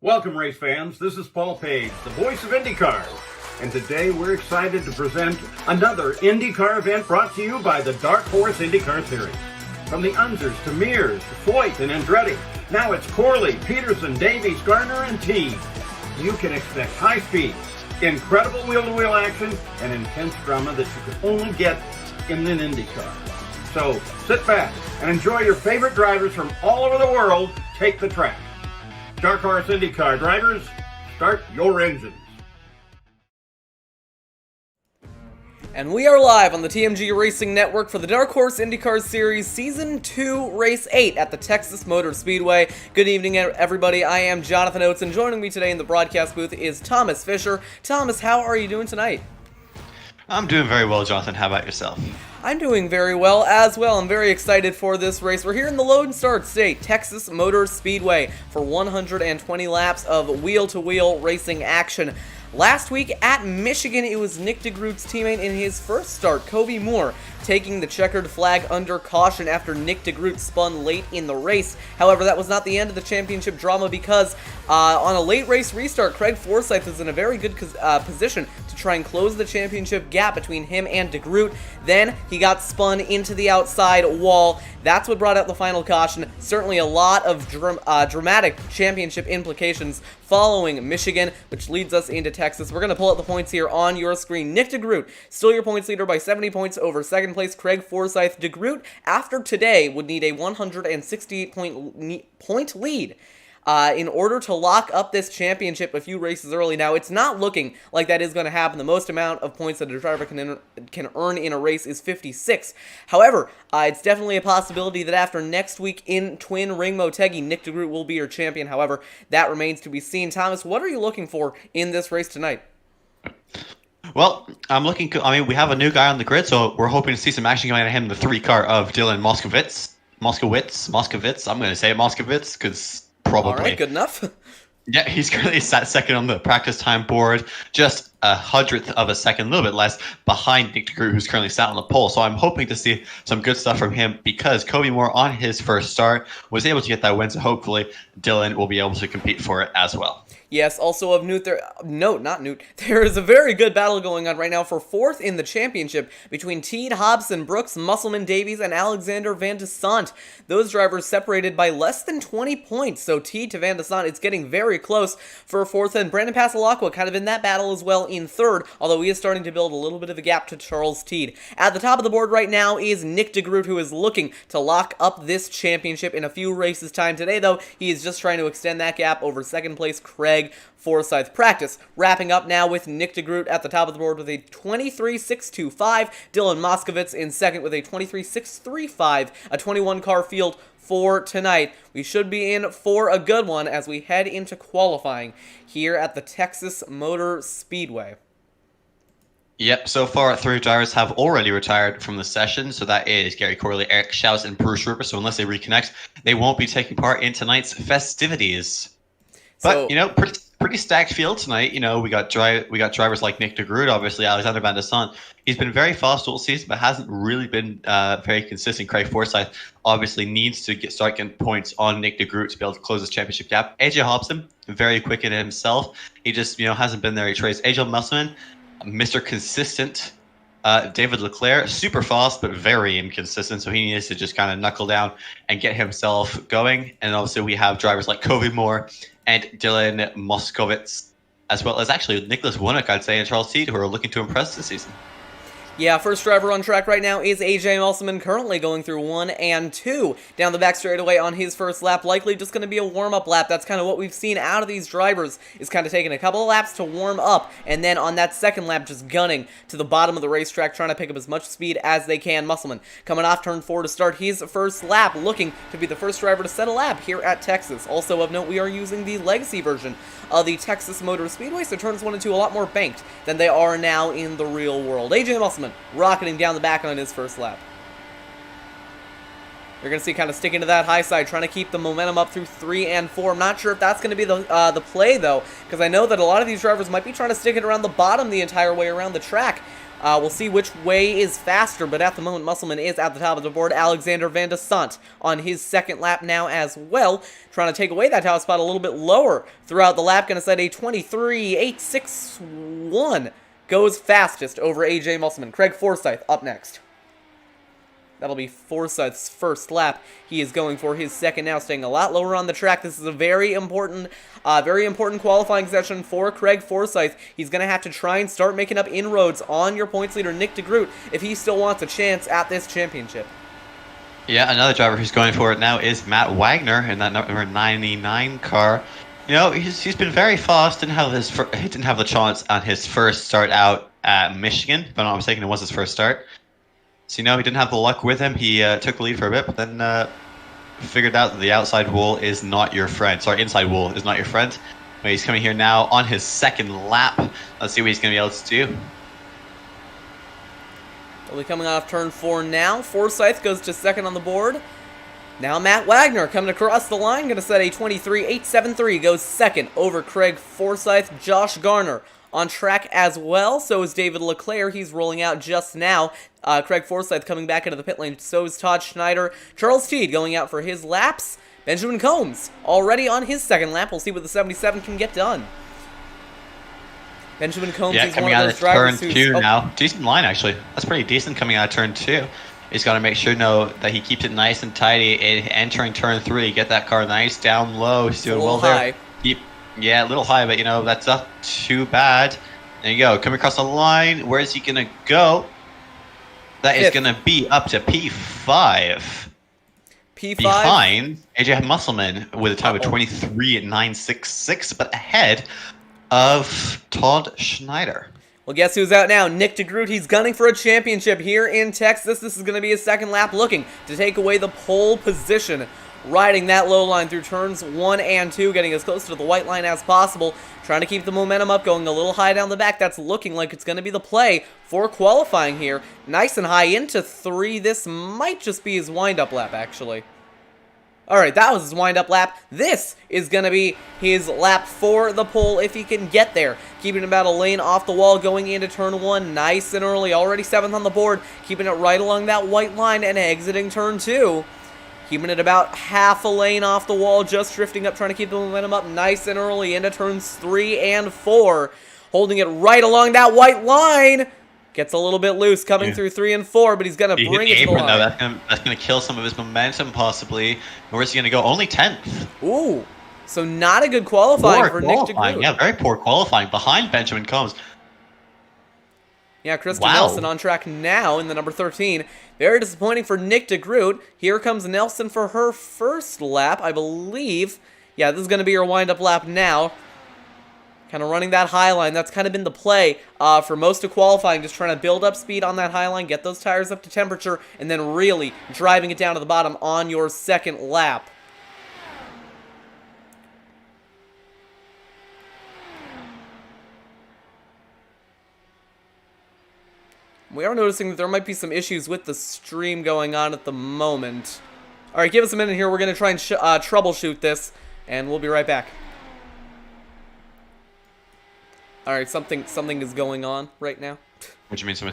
Welcome, race fans. This is Paul Page, the voice of IndyCar. And today we're excited to present another IndyCar event brought to you by the Dark Horse Indycar Series. From the Unzers to Mears, to Foyt and Andretti, now it's Corley, Peterson, Davies, Gardner, and Teague. You can expect high speed, incredible wheel-to-wheel action, and intense drama that you can only get in an IndyCar. So sit back and enjoy your favorite drivers from all over the world take the track. Dark Horse IndyCar drivers, start your engines. And we are live on the TMG Racing Network for the Dark Horse Indycar Series Season 2, Race 8 at the Texas Motor Speedway. Good evening, everybody. I am Jonathan Oates, and joining me today in the broadcast booth is Thomas Fisher. Thomas, how are you doing tonight? I'm doing very well, Jonathan. How about yourself? I'm doing very well as well. I'm very excited for this race. We're here in the Lone Star State, Texas Motor Speedway, for 120 laps of wheel-to-wheel racing action. Last week at Michigan, it was Nick DeGroot's teammate in his first start, Kobe Moore, taking the checkered flag under caution after Nick DeGroot spun late in the race. However, that was not the end of the championship drama because on a late race restart, Craig Forsyth was in a very good position to try and close the championship gap between him and DeGroot. Then he got spun into the outside wall. That's what brought out the final caution. Certainly a lot of dramatic championship implications following Michigan, which leads us into Texas. We're going to pull out the points here on your screen. Nick DeGroot, still your points leader by 70 points over second place Craig Forsyth. DeGroot, after today, would need a 168-point lead in order to lock up this championship a few races early. Now, it's not looking like that is going to happen. The most amount of points that a driver can earn in a race is 56. However, it's definitely a possibility that after next week in Twin Ring Motegi, Nick DeGroot will be your champion. However, that remains to be seen. Thomas, what are you looking for in this race tonight? Well, we have a new guy on the grid, so we're hoping to see some action going out of him, the 3-car of Dylan Moskowitz. I'm going to say Moskowitz, because probably. All right, good enough. Yeah, he's currently sat second on the practice time board, just a hundredth of a second, a little bit less, behind Nick DeGroot, who's currently sat on the pole. So I'm hoping to see some good stuff from him because Kobe Moore, on his first start, was able to get that win, so hopefully Dylan will be able to compete for it as well. Yes, also of note, there is a very good battle going on right now for fourth in the championship between Teed, Hobson, Brooks, Musselman, Davies, and Alexander Van de Sant. Those drivers separated by less than 20 points, so Teed to Van de Sant, it's getting very close for fourth, and Brandon Pasalacqua kind of in that battle as well in third, although he is starting to build a little bit of a gap to Charles Teed. At the top of the board right now is Nick DeGroot, who is looking to lock up this championship in a few races' time. Today, though, he is just trying to extend that gap over second place Craig Forsyth. Practice wrapping up now with Nick DeGroot at the top of the board with a 23.625, Dylan Moskowitz in second with a 23.635, a 21-car field for tonight. We should be in for a good one as we head into qualifying here at the Texas Motor Speedway. Yep, so far 3 drivers have already retired from the session, so that is Gary Corley, Eric Schaus, and Bruce Rupert, so unless they reconnect, they won't be taking part in tonight's festivities. But, pretty stacked field tonight. We got drivers like Nick DeGroot, obviously Alexander Van de Sant. He's been very fast all season, but hasn't really been very consistent. Craig Forsyth obviously needs to start getting points on Nick DeGroot to be able to close his championship gap. AJ Hobson, very quick in himself. He just, hasn't been there. He trades AJ Musselman, Mr. Consistent. David Leclerc, super fast, but very inconsistent, so he needs to just kind of knuckle down and get himself going. And obviously we have drivers like Kobe Moore and Dylan Moskowitz, as well as actually Nicholas Winnick, I'd say, and Charles Teed, who are looking to impress this season. Yeah, first driver on track right now is AJ Musselman, currently going through 1 and 2 down the back straightaway on his first lap. Likely just going to be a warm-up lap. That's kind of what we've seen out of these drivers, is kind of taking a couple of laps to warm up, and then on that second lap just gunning to the bottom of the racetrack, trying to pick up as much speed as they can. Musselman coming off turn 4 to start his first lap, looking to be the first driver to set a lap here at Texas. Also of note, we are using the legacy version of the Texas Motor Speedway, so turns 1 and 2 a lot more banked than they are now in the real world. AJ Musselman rocketing down the back on his first lap. You're going to see kind of sticking to that high side, trying to keep the momentum up through 3 and 4. I'm not sure if that's going to be the play, though, because I know that a lot of these drivers might be trying to stick it around the bottom the entire way around the track. We'll see which way is faster, but at the moment, Musselman is at the top of the board. Alexander Van de Sant on his second lap now as well, trying to take away that top spot a little bit lower throughout the lap. Going to set a 23.861. Goes fastest over AJ Musselman. Craig Forsyth up next. That'll be Forsyth's first lap. He is going for his second now, staying a lot lower on the track. This is a very important qualifying session for Craig Forsyth. He's going to have to try and start making up inroads on your points leader, Nick DeGroot, if he still wants a chance at this championship. Yeah, another driver who's going for it now is Matt Wagner in that number 99 car. You know, he's been very fast. He didn't have the chance on his first start out at Michigan, if I'm not mistaken. It was his first start. So, you know, he didn't have the luck with him. He took the lead for a bit, but then figured out that the outside wall is not your friend. Sorry, inside wall is not your friend. But he's coming here now on his second lap. Let's see what he's going to be able to do. We'll be coming off turn 4 now. Forsyth goes to second on the board. Now Matt Wagner coming across the line. Going to set a 23.873. Goes second over Craig Forsyth. Josh Garner on track as well. So is David Leclerc. He's rolling out just now. Craig Forsyth coming back into the pit lane. So is Todd Schneider. Charles Teed going out for his laps. Benjamin Combs already on his second lap. We'll see what the 77 can get done. Benjamin Combs is one of those drivers who's... turn 2 now. Decent line, actually. That's pretty decent coming out of turn 2. He's got to make sure that he keeps it nice and tidy. Entering turn 3, get that car nice down low. He's doing well there. Yeah, a little high, but, you know, that's not too bad. There you go. Coming across the line. Where is he going to go? That is going to be up to P5. P5? Behind AJ Musselman with a time of 23.966, but ahead of Todd Schneider. Well, guess who's out now? Nick DeGroot. He's gunning for a championship here in Texas. This is going to be his second lap, looking to take away the pole position. Riding that low line through turns 1 and 2, getting as close to the white line as possible. Trying to keep the momentum up, going a little high down the back. That's looking like it's going to be the play for qualifying here. Nice and high into 3. This might just be his wind-up lap, actually. Alright, that was his wind-up lap. This is going to be his lap for the pole if he can get there. Keeping about a lane off the wall going into turn 1 nice and early. Already 7th on the board. Keeping it right along that white line and exiting turn 2. Keeping it about half a lane off the wall. Just drifting up, trying to keep the momentum up nice and early into turns 3 and 4. Holding it right along that white line. Gets a little bit loose coming through 3 and 4, but he's going to bring it to the line. That's going to kill some of his momentum, possibly. Where's he going to go? Only 10th. Ooh, so not a good qualifying for Nick DeGroot. Yeah, very poor qualifying behind Benjamin Combs. Yeah, Krista Nelson on track now in the number 13. Very disappointing for Nick DeGroot. Here comes Nelson for her first lap, I believe. Yeah, this is going to be her wind-up lap now. Kind of running that high line. That's kind of been the play for most of qualifying. Just trying to build up speed on that high line, get those tires up to temperature, and then really driving it down to the bottom on your second lap. We are noticing that there might be some issues with the stream going on at the moment. Alright, give us a minute here. We're going to try and troubleshoot this, and we'll be right back. Alright, something is going on right now. What do you mean something?